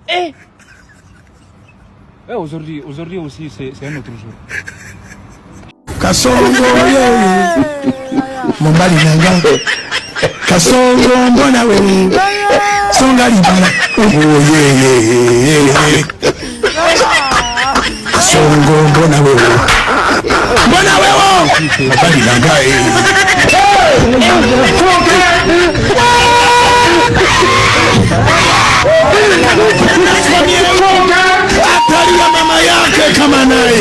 Eh, aujourd'hui aussi, c'est un autre jour. Kasongo, mon bali nanga. Kasongo, mbona wewe. Songa libala. Oh yeah. Kasongo, mbona wewe. Mbona wewe. Bali nanga. Atalia mama yake kama naye.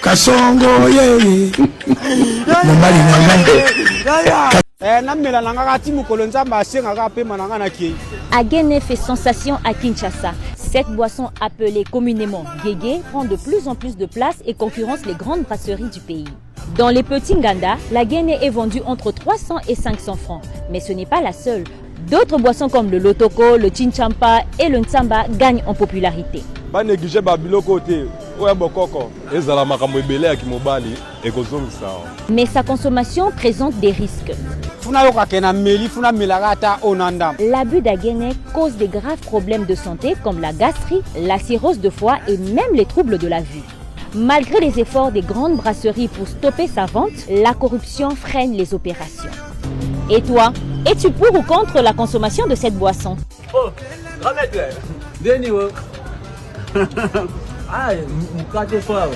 Kasongo yeye mbali Aguéné fait sensation à Kinshasa. Cette boisson appelée communément Guégué prend de plus en plus de place et concurrence les grandes brasseries du pays. Dans les petits Nganda, la Guéné est vendue entre 300 et 500 francs. Mais ce n'est pas la seule. D'autres boissons comme le Lotoko, le Chinchampa et le Ntsamba gagnent en popularité. Mais sa consommation présente des risques. L'abus d'Aguéné cause des graves problèmes de santé comme la gastrie, la cirrhose de foie et même les troubles de la vue. Malgré les efforts des grandes brasseries pour stopper sa vente, la corruption freine les opérations. Et toi, es-tu pour ou contre la consommation de cette boisson?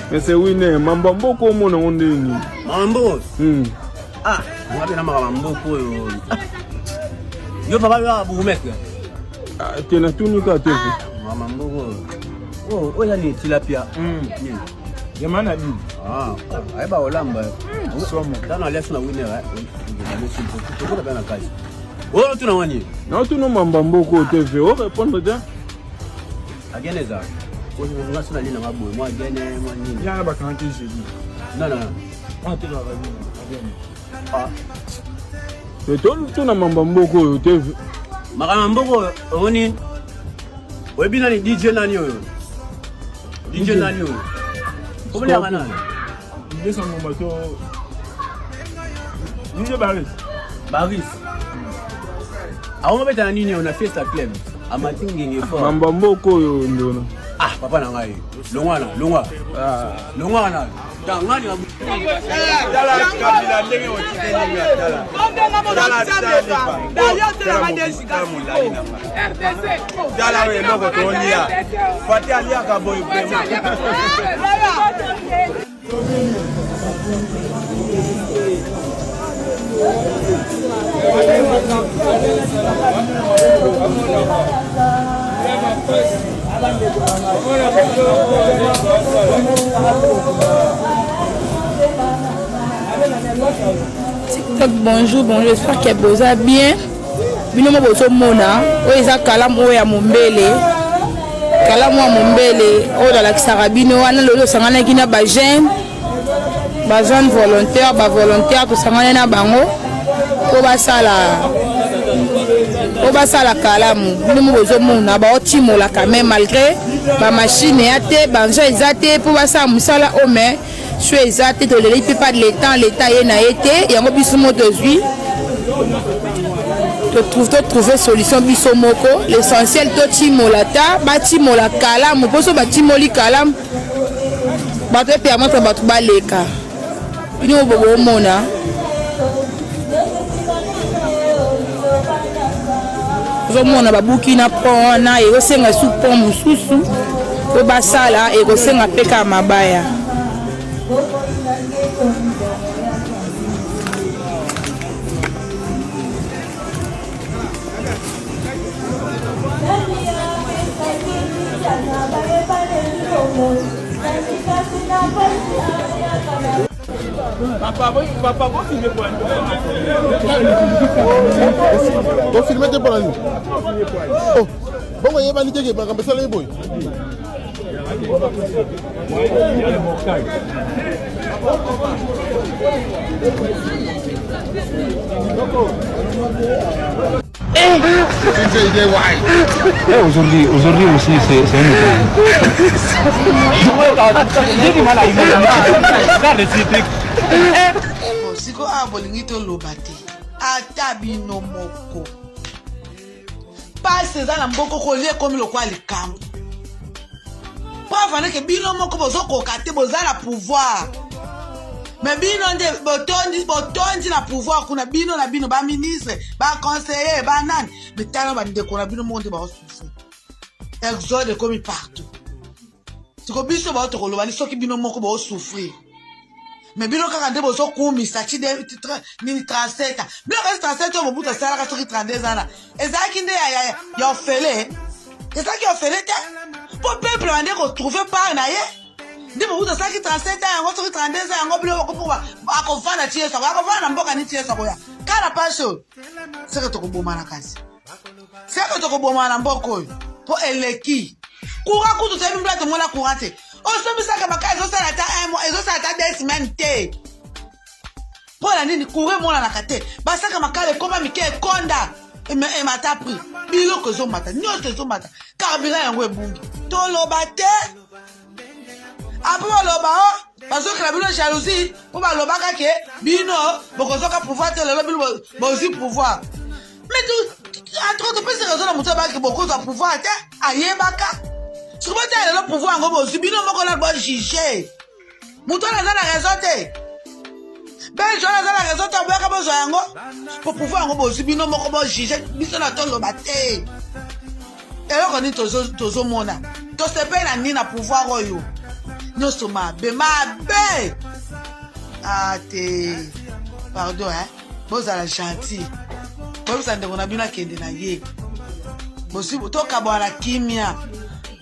Mais c'est oui, mambo beaucoup mon on est ni. Mambo. Ah, on va bien mambo pour. Yo papa yo abu mec. Ah, tu n'as tout ni qu'à te faire. Mambo. Oh, ya ni tilapia. Jamana bi. Ah, ai ba olamba. Somo. Dana leso na winner Oh, tu n'as pas dit. Non, tu n'as pas beaucoup de TV. Oh, répondre déjà. Ageneza. Moi, je suis allé dans ma boue. Moi, Ageneza, moi, ni. Il y a un bac qui j'ai dit. Non. Moi, tu n'as pas dit. Ah. Mais tu n'as pas beaucoup de TV. Makamamboko, on est. Oui, bien, les DJ Nanio. DJ Nanio. Comment les canaux? Ils sont mon bateau. DJ Baris. On va mettre un ligne, on a fait sa clé. À matin, il est fort. Mambamboko, ndona. Ah, papa n'a pas eu. Longa. Ah. Longa, na. TikTok, bonjour, j'espère que vous allez bien. Binomo boso mona, oeza kalam oya mombele. Kalam wa mombele, o dans la Kisarabino, wana lolo sangana kina ba jeune volontaire, to sangana na bango. Po basala kalamu. Binomo boso mona, ba otimola quand même malgré ba machine ya te, banjo ezate po basala musala o mais je suis exact, to le pas de l'état est na été et en biso moto zui to trouver solution biso moko l'essentiel to timolata bati mola kala mo poso bati moli kala bato permettre bato baleka bino bobo mona zomona babuki na pont na e osenga sous pont mususu to basala e osenga peka mabaya. Papa, vous filmez pour nous. Vous filmez pour nous. Oh, bon, vous avez dit que vous avez fait les boys. Aujourd'hui aussi, c'est un autre. Mpo a bolingi to lobate. Ata bino moko. Pas eza na mboko ko lie komi lokwa likambo. Po avane ke bino moko bozo kokate boza na pouvoir. Mais bino nde botondi na pouvoir kuna bino na bino ba ministre, ba conseiller, ba nan. Mais tano ba ndeko na bino monde ba souffrir. Exode komi partout. Siko biso ba to koloba ni soki bino moko ba souffrir. Mais bino kaka nde bozo kumisa ti de ni 37. Bino ka 37 mo buta sala ka soki 32 ans. Ezaki nde ya ofele. Ezaki ofele te. Pour peuple ande ko trouver par na ye. Ndi mo buta saki 37 ans yango soki 32 ans yango bino ko pour akofana ti yeso. Akofana mboka ni ti yeso ya. Kala pasho. Seke to ko boma na kasi. Seke to ko boma na mboko yo. Po eleki. Kura kutu te bimba te mona kurate. On se que ma case, un mois, et des semaines. Pour la nuit, courir mon la cate. Basta que ma cale, comme Mickey Konda, et m'a tapri. Bilo que zo mata, non que zo mata. Carburant en webung. Tolo bate. Après loba, parce que la bilo jalousie, pour ma loba kake, bino, beaucoup de pouvoir, le bilo, aussi pouvoir. Mais tout, à trop de plus de raisons, que beaucoup de pouvoir, aïe baka. Si vous avez le pouvoir, vous avez le pouvoir de juger. Vous avez raison. Ben, je la raison. Pour pouvoir juger. Vous avez le battre. Et là, on dit que vous avez le pouvoir. Nous sommes ah, pardon, hein. Vous avez gentil. Vous avez le vous avez la kimia.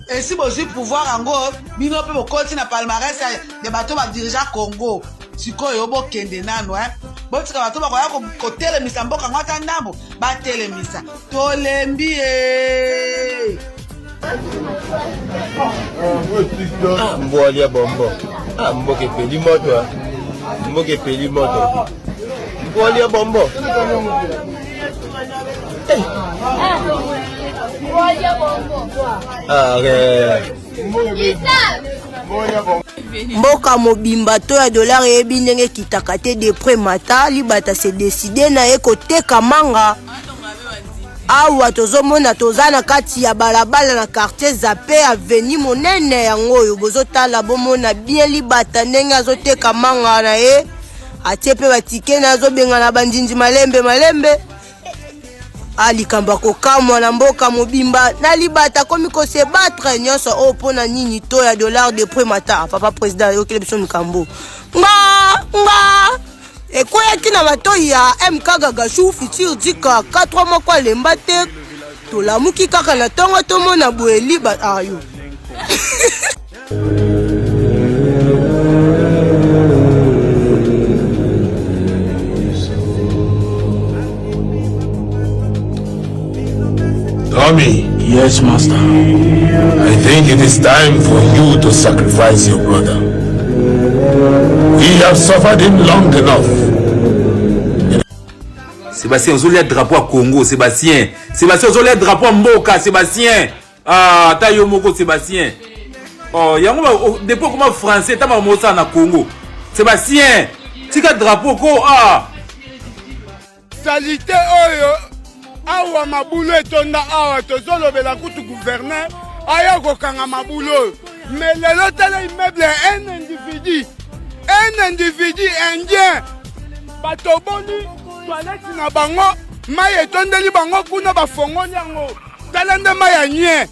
Et si vous avez pouvoir en gros, bino peut vous continuer à palmarès des bateaux va diriger Congo. Si quoi yobo kende nano hein. Bon tu vas bateau va côté le misa mboka ngata ndambo, ba tele misa. Tolembi Mbolia bombo. Ah mboke peli moto. Mboke peli moto. Mbolia bombo. Mboka mobimba to ya dollar ebi ndenge kitaka te depuis mata libata se décider na ye koteka manga awa tozomona tozana kati ya balabala na quartier Zape avenue monene yango oyo bozotala bomona bien libata ndenge azoteka manga na ye atie pe batike na azobenga na bandinji malembe alikamba kokamwa na mboka mobimba na libata komi ko se battre nyonso o pona nini to ya dollar de prix mata papa président yo kile biso mikambo nga ekoyaki na bato ya MK Gagashu futur dika 4 mois kwa lemba te tolamuki kaka na tongo tomona boye libata ayo. Tommy. Yes, master. I think it is time for you to sacrifice your brother. We have suffered him long enough. Sébastien, vous avez le drapeau à Congo, Sébastien. Sébastien, vous avez le drapeau à Mboka, Sébastien. Ah, tayo moko, Sébastien. Oh, il y a depuis comment français, t'as pas ça na Congo. Sébastien, tu as le drapeau ko ah. Salité oyo. Awa mabulo etonda awa tozolobela kutu gouverneur aya kokanga mabulo mais lelo tala immeuble un individu indien batoboni toilette na bango mai etondeli bango kuna bafongoli yango tala nde mai ya nye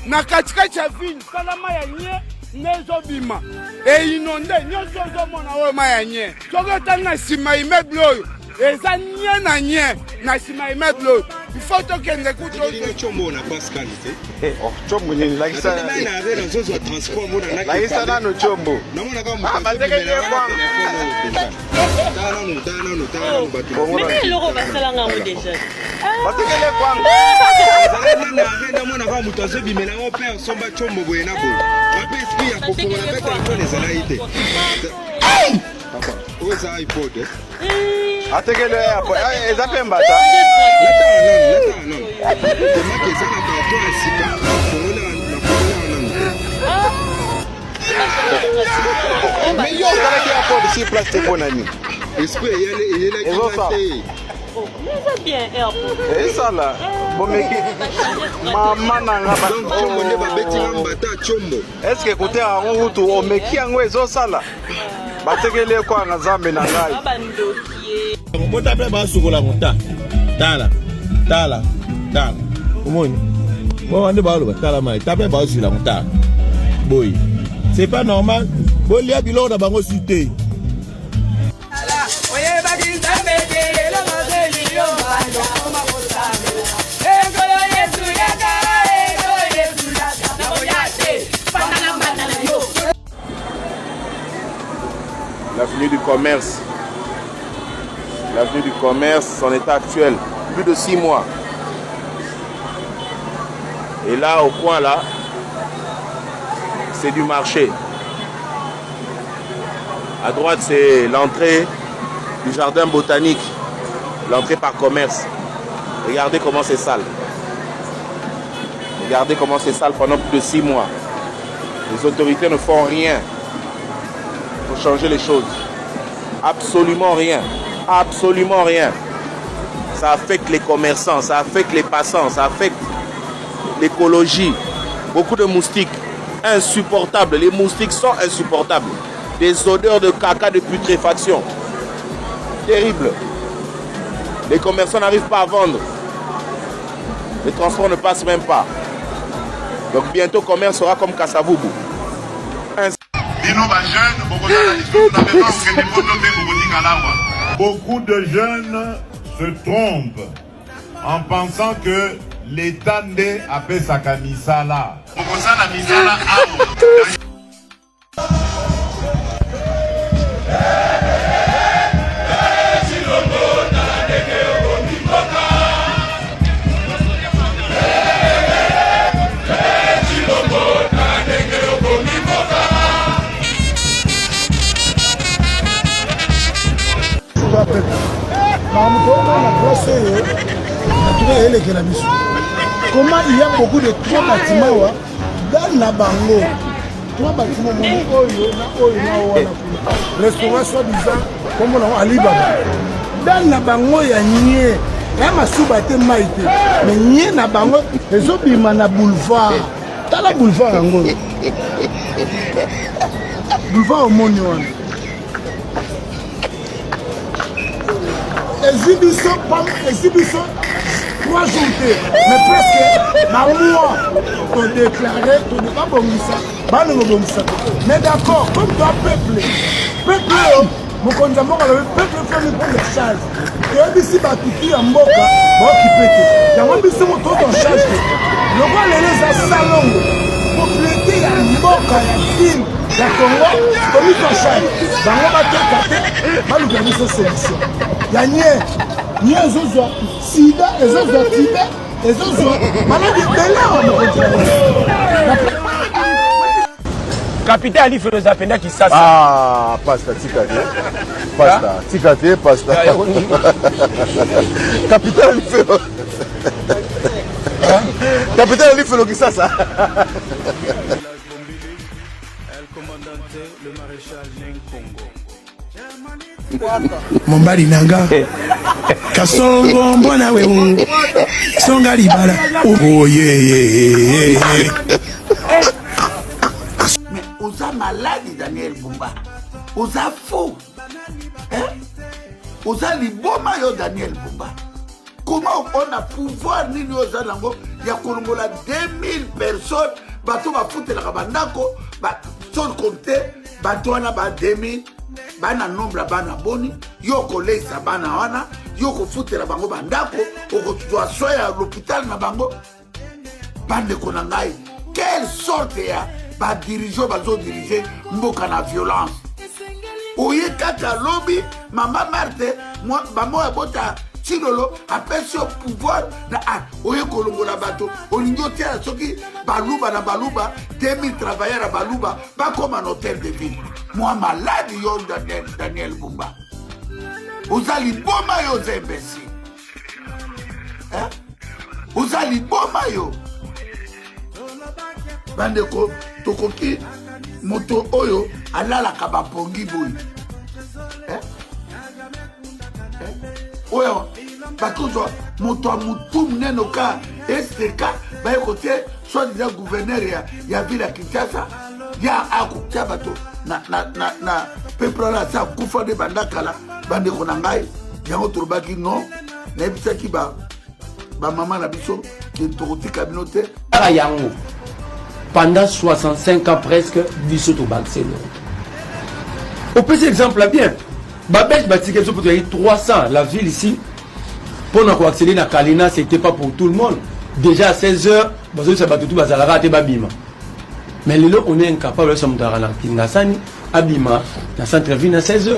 na katikati ya ville tala mai ya nye nezobima einonde nyonso ozomona oyo mai ya nye soki otali na nsima immeuble oyo eza nye na nye na nsima immeuble oyo il faut tokende kutu chombo na Pascal te chombo nini lakisa na na zozo wa transport mona na lakisa nano chombo namona kama mtakatifu tano mais loko basalanga ngo déjà batekele kwangu na mona kama mutazo bimela ngo père somba chombo boye na boye ape esprit ya kokonga na telefone ezala ite papa oza iPod atekele hapo ezape mbata mais yo kala ki hapo si plastique bonani esprit eyelaki Oh, mais c'est bien, airport. Et ça là, bon mec, maman n'a pas. Donc chombo nde babetinga mbata chombo. Est-ce que côté à on route au mec yango ezo sala? Batekele kwa na zambe na ngai. Mbota pe ba sukola mota. Tala. Omoni. Bon ande ba lo tala mai. Tape ba usila mota. Boy. C'est pas normal. Bon lia bilo na bango cité. L'avenue du commerce. L'avenue du commerce, son état actuel, plus de 6 mois. Et là, au coin là, c'est du marché. À droite, c'est l'entrée du jardin botanique. L'entrée par commerce. Regardez comment c'est sale. Regardez comment c'est sale pendant plus de 6 mois. Les autorités ne font rien pour changer les choses. Absolument rien. Absolument rien. Ça affecte les commerçants, ça affecte les passants, ça affecte l'écologie. Beaucoup de moustiques. Insupportables. Les moustiques sont insupportables. Des odeurs de caca, de putréfaction. Terrible. Les commerçants n'arrivent pas à vendre. Les transports ne passent même pas. Donc bientôt, le commerce sera comme Kasavubu. Beaucoup de jeunes se trompent en pensant que l'État n'est à Pesaka Misala. Comment il y a beaucoup de 3 bâtiments dans la bango. 3 bâtiments, restaurant soi-disant, comme on a Alibaba. Dans la bango, il y a nié. Il y a ma soubate maïté. Mais nié na bango, les autres ils na boulevard. Dans la boulevard, boulevard au monde. Exhibition, 3 jours, mais presque, par mois, on déclaré, on n'est pas bon ça, mais d'accord, comme toi, peuple, mon condamnement, le peuple fait le charge. Et ici, tout en boca, qui pète. Il y a un bisschen de temps en charge. Le roi, les salon, propriété, en boca, la ville, la Congo, comme il en charge. Dans le bateau, pas le gagner cette solution. Il y a ni un zozo, sida, les autres tibet, les autres, malade de Capitaine Ali fait les appels qui s'assent. Ah, pasta, ticate, pasta. Capitaine Ali fait Capitaine Ali fait le qui ça. Mombali nanga kasongo mbona we songa libala oh yeah. Mais osa malade Daniel Bumba osa fou osa liboma yo Daniel Bumba. Comment on a pouvoir nini osa nango ya kolongola 2000 personnes bato ba foutre la bandako ba sans compter bato wana ba 2000 bana nombre bana boni yoko lesa bana wana yoko futela bango bandako oko twa soya l'hôpital na bango bande konangai. Quelle sorte ya ba dirigeant bazo diriger mboka na violence oye kaka lobby mama Marthe moi bamo abota Chilolo apesi pouvoir na oye kolongola bato olingo tia soki baluba na baluba 2000 travailleurs à baluba pas comme un hôtel de ville. Moi malade yo Daniel Bumba. Uzali boma yo zembesi. Uzali boma yo. Bandeko tokoki moto oyo alala kabapongi boy. oyo bakozwa moto ya mutu munene oka STK bayekote soi-disant gouverneur ya ville ya Kinshasa ya akotia bato na peuple wana asa kufa nde bandakala bandeko na ngai yango tolobaki non nayebisaki bamama na biso ke tokotika bino te yango pendant 65 ans presque biso tobakise lelo opesi exemple bien babelge batike biso po toyaki 300 la ville ici mpona koaccéder na Kalina c'était pas pour tout le monde déjà à 16h bazoyisa bato tu bazalaka te babima mais lelo on est incapable de moto na Kingasani abima na centre-ville à 16h.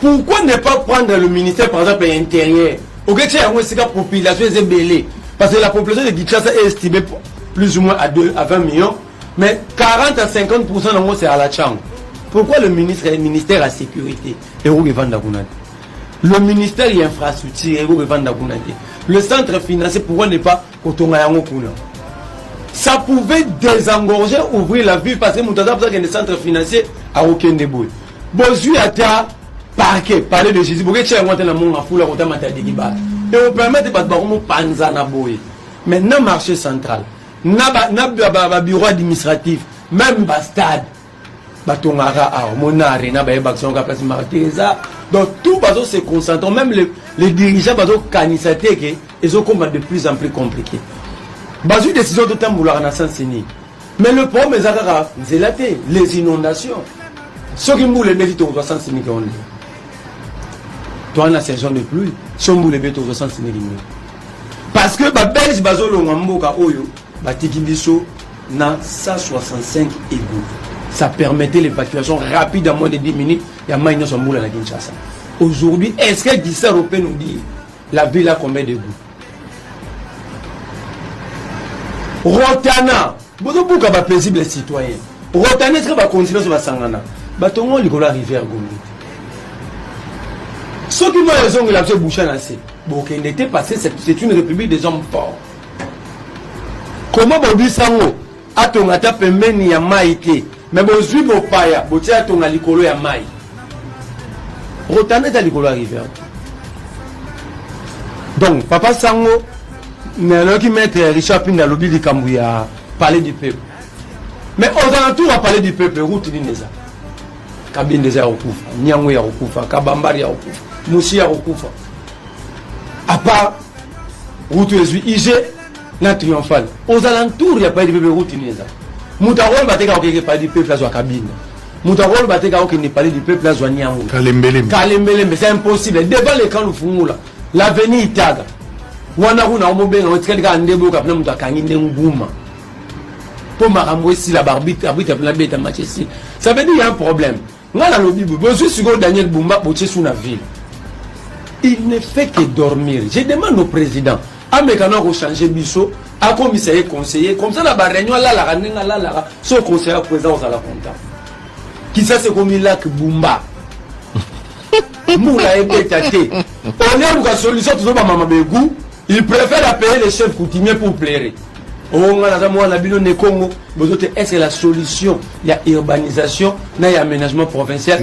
Pourquoi ne pas prendre le ministère par exemple intérieur? Ok, tu as une population est belée parce que la population de Kinshasa est estimée plus ou moins à 20 millions, mais 40 à 50% d'entre c'est à la chambre. Pourquoi le ministère est le ministère à sécurité et où le ministère de l'infrastructure et où le centre financier pourquoi ne pas ça pouvait désengorger, ouvrir la ville parce que nous avons besoin d'un centre financier à aucun début. Bozu a parquet, parler de Jésus, pourquoi tu as monté dans mon foule à côté de Digiba. Et on permet de battre mon panzana boy. Maintenant, marché central, n'a bureau administratif, même stade, Batongara, Monare, n'a pas d'action à place Marteza. Donc tout bateau se concentre, même les dirigeants bateau canissaté, ils ont comme de plus en plus compliqué. Basu décision de temps vouloir en Saint-Sini. Mais le problème c'est les inondations. Ceux qui moulent les mérites au 65 000 toi, la saison de pluie, si on moule les mérites au 65 000 parce que les Belges, na 165 égouts. Ça permettait l'évacuation rapide en moins de 10 minutes. Il y a moins de moule à la Kinshasa. Aujourd'hui, est-ce que 10 Européens nous dit la ville a combien d'égouts? Rotana, vous avez pas paisible les citoyens. Rotana, est-ce que va continuer sur la Sangana? Batongo, il y a la rivière Gombe. Ceux qui m'ont raison, il a fait boucher à l'AC. Bon, qu'il n'était passé, c'est une république des hommes forts. Comment Bobi Sango a ton attaque pembeni ya maïté, mais bon, je suis au paya, bon, tu as ton alicolo ya maï. Rotana est à l'icolo à rivière. Donc, Papa Sango, mais qui met Richard Pin dans le lobby du Kambouya, parler du peuple. Mais aux alentours à parler du peuple, route Nineza. Kabine des Aroukoufa, Nyangwe Aroukoufa, Kabambari Aroukoufa, Moussi Aroukoufa. À part route les IG, na triomphale. Aux alentours, il n'y a pas de peuple route Nineza. Moutarol Bateka qui parle du peuple à la cabine. Moutarol Bateka qui n'est pas du peuple à la Nyangwe. Kalembele, mais c'est impossible. Devant les camps de Fumula, l'avenir Itaga. Wana kuna omobenga otikali ndebo kapna mtu akanginde nguma pour marambo si la arbitre la bête match ici ça veut dire il y a un problème ngala lobi bozo siko Daniel Bumba boche sous la ville il ne fait que dormir. Je demande au président amekana ko changer biso a commissaire conseiller comme ça la réunion là la so conseiller président à la compta qui ça c'est comme Lac Bumba moula ebetaté on a une solution tout ça mama begou. Il préfère payer les chefs coutumiers pour plaire. Est-ce que la solution, il y a urbanisation, il y a aménagement provincial.